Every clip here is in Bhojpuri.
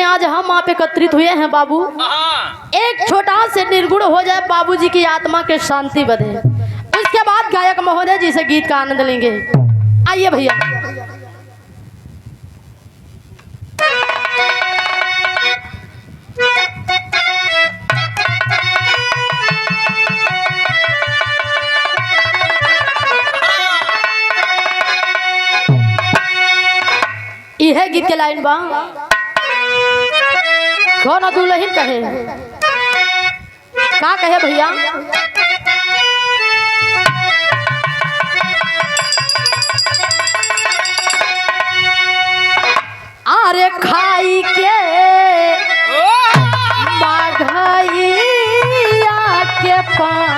आज हम आप एकत्रित हुए हैं बाबू, एक छोटा से निर्गुण हो जाए बाबूजी की आत्मा के शांति बधे। इसके बाद गायक महोदय जी से गीत का आनंद लेंगे। आइए भैया। यह गीत के लाइन बा कौन दुल्हन कहे का कहे भैया। अरे खाई के माघइया के पान,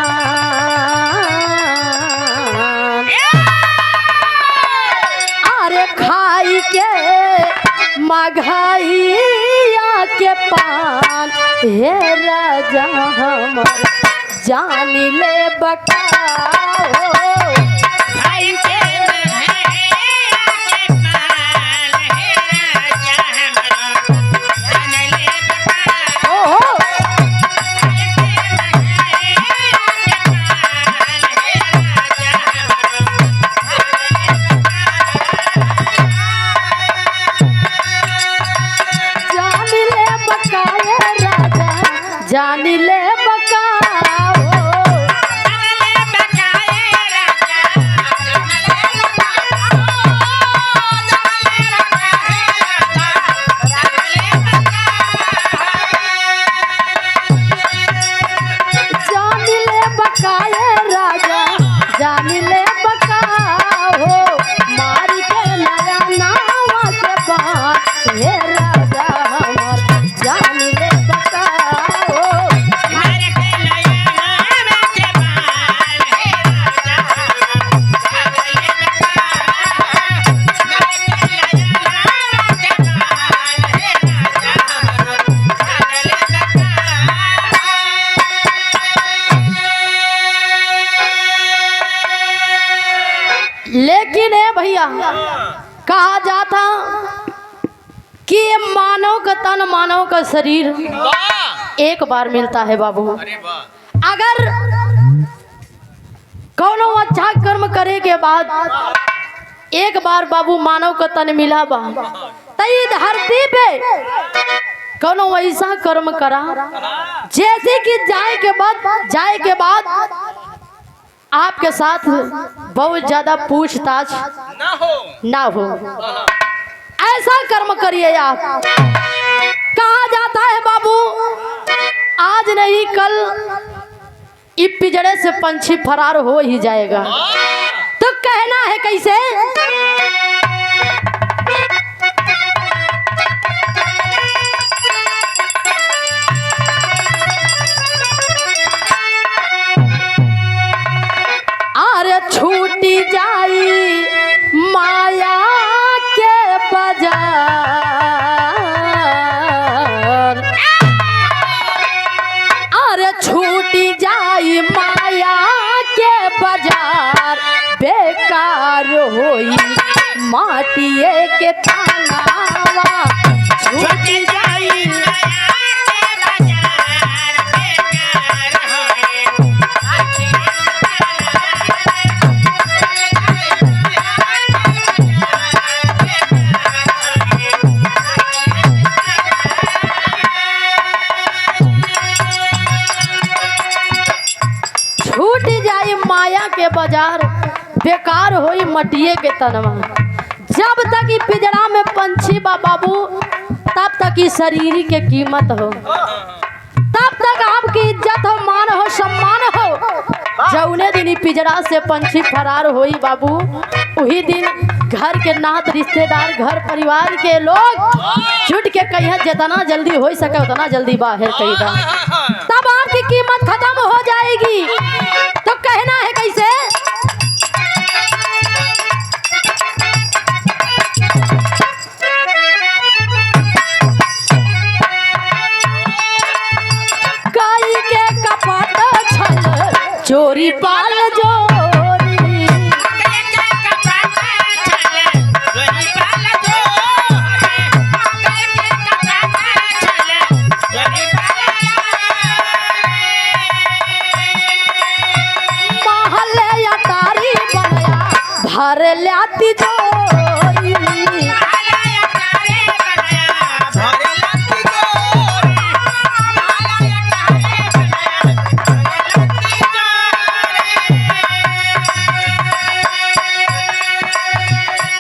अरे खाई के माघइया के पान, हे राजा हमर जान ले बकाओ। जान ले बकाओ, जान ले बकाए राजा, जान ले बकाओ। मार के नया नावा के बात, हे राजा हमर जान ले बकाओ। लेकिन है भैया, कहा जाता कि मानव का तन मानव का शरीर एक बार मिलता है बाबू। अगर कौनो अच्छा कर्म करे के बाद एक बार बाबू मानव का तन मिला बा, तई धरती पे कौनो ऐसा कर्म करा जैसे कि जाए के बाद आपके साथ बहुत ज्यादा पूछताछ ना हो, ऐसा कर्म करिए आप। कहा जाता है बाबू, आज नहीं कल इस पिंजरे से पंछी फरार हो ही जाएगा। तो कहना है कैसे, अरे छूटी जाई माया के बाजार, अरे छूटी जाई माया के बाजार, बेकार होई माटिए के थानावा। छूटी जाई माया के बाजार, बेकार होई मटिए के तनवा। जब तक ई पिंजरा में पंछी बा बाबू, तब तक ई शरीर के कीमत हो, तब तक आपकी इज्जत हो, मान हो, सम्मान हो। जौने दिन ई पिंजरा से पंछी फरार होई बाबू, वही दिन घर के नात रिश्तेदार, घर परिवार के लोग जुट के कहिया जितना जल्दी हो सके उतना जल्दी बाहर कहिदा, तब आपकी कीमत खत्म हो जाएगी। तो कहना है कैसे, गाय के कपट छल चोरी पाल जोरी, तिजोरी।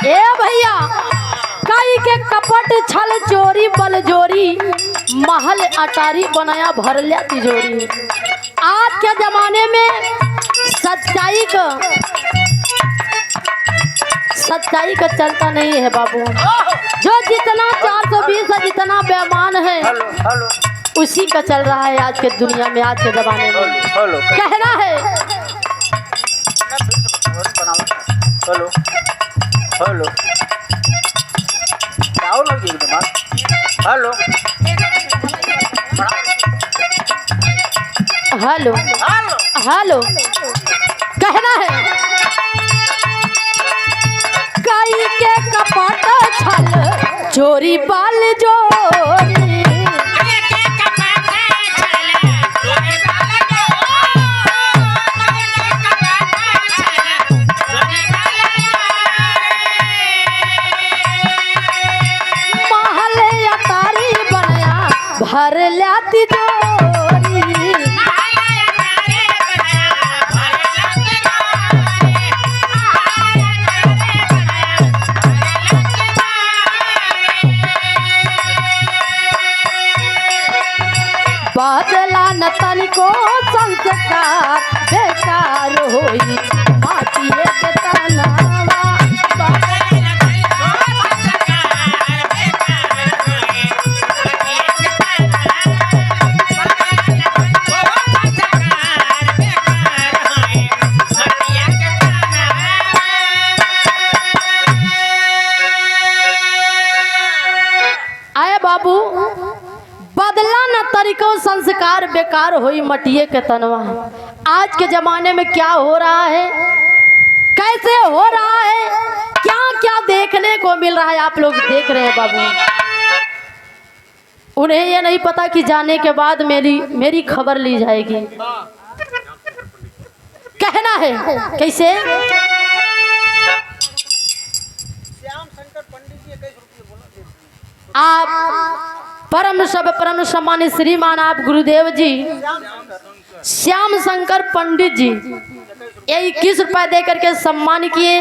ए भैया कई के कपट छल चोरी बल जोरी, महल अटारी बनाया भर लिया तिजोरी। आज के जमाने में सच्चाई का चलता नहीं है बाबू। जो जितना 420 है, जितना बेईमान है उसी का चल रहा है आज के दुनिया में, आज के जमाने में। कहना है hello hello hello hello hello कहना है कई के कपट छल चोरी बाल जोरी। भर लाती जोरी। बदला न तनिको संस्कार बेकार होई माटिए के तनावा। बाबू बदला न तरीकों संस्कार बेकार होई मटिए के तनवा। आज के जमाने में क्या हो रहा है, कैसे हो रहा है, क्या क्या देखने को मिल रहा है, आप लोग देख रहे हैं बाबू। उन्हें ये नहीं पता कि जाने के बाद मेरी खबर ली जाएगी। कहना है कैसे आप परम सम्मानित श्रीमान आप गुरुदेव जी श्याम शंकर पंडित जी ये 21 रुपए दे करके सम्मान किए।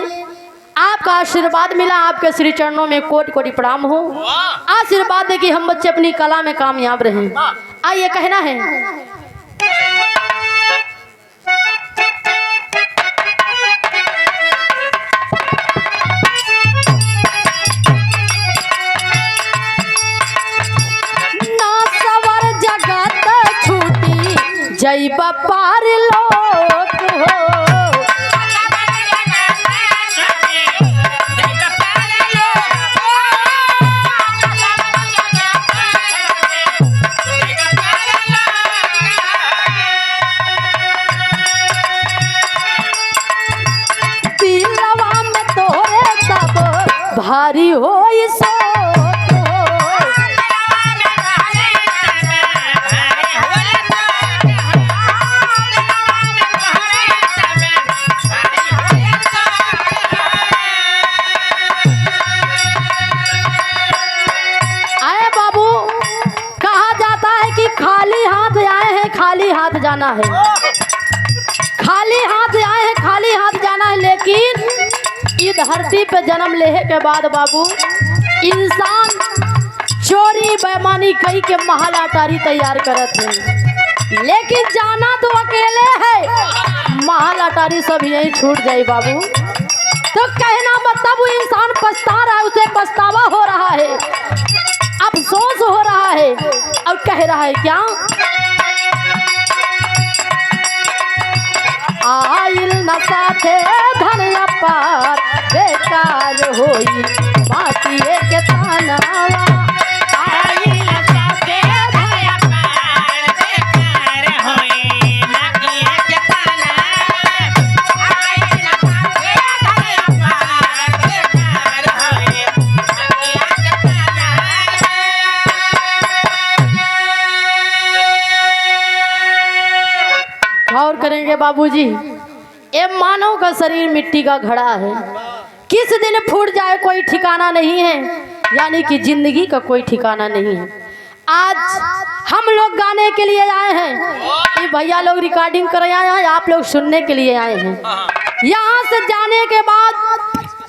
आपका आशीर्वाद मिला, आपके श्री चरणों में कोटि कोटि प्रणाम हो। आशीर्वाद दे कि हम बच्चे अपनी कला में कामयाब रहें। आइए कहना है जय पार लोक हो। दिलवा में तोरे सब भारी हो सो जाना है, खाली हाथ आए हैं, खाली हाथ जाना है। लेकिन इस धरती पे जन्म लेने के बाद बाबू इंसान चोरी बेईमानी कई के महल अटारी तैयार करते हैं, लेकिन जाना तो अकेले है, महल अटारी सब यही छूट जाए बाबू। तो कहना मतलब वो इंसान पछता रहा है, उसे पछतावा हो रहा है, अफसोस हो रहा है और कह रहा है क्या आइल न साथे धन अपार बेकार होई माटिए के तनावा। आइल न साथे धन अपार बेकार होई माटिए के तनावा। आइल न साथे धन अपार बेकार होई माटिए के तनावा। गौर करेंगे बाबूजी, ये मानव का शरीर मिट्टी का घड़ा है, किस दिन फूट जाए कोई ठिकाना नहीं है, यानी कि जिंदगी का कोई ठिकाना नहीं है। आज हम लोग गाने के लिए आए हैं, ये भैया लोग रिकॉर्डिंग कर आए हैं, आप लोग सुनने के लिए आए हैं। यहाँ से जाने के बाद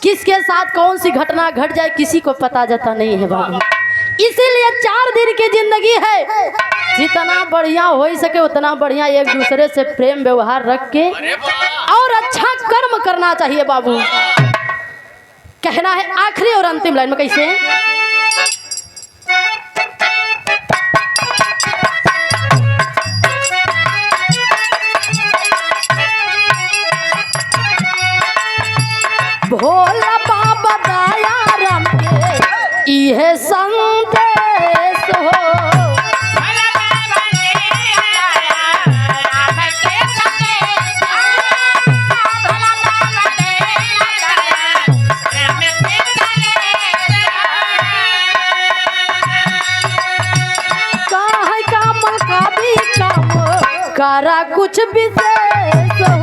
किसके साथ कौन सी घटना घट जाए किसी को पता जाता नहीं है बाबू। इसीलिए 4 दिन की जिंदगी है, जितना बढ़िया हो सके उतना बढ़िया एक दूसरे से प्रेम व्यवहार रख के और अच्छा कर्म करना चाहिए बाबू। कहना है आखिरी और अंतिम लाइन में कैसे, भोला बाबा दया राम के इहे संदेश हो। काहे काम का भी काम करा कुछ विशेष हो।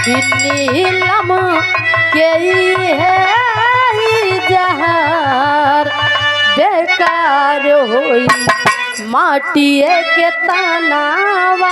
नीलम के है जहर बेकार होई माटिए के तनावा।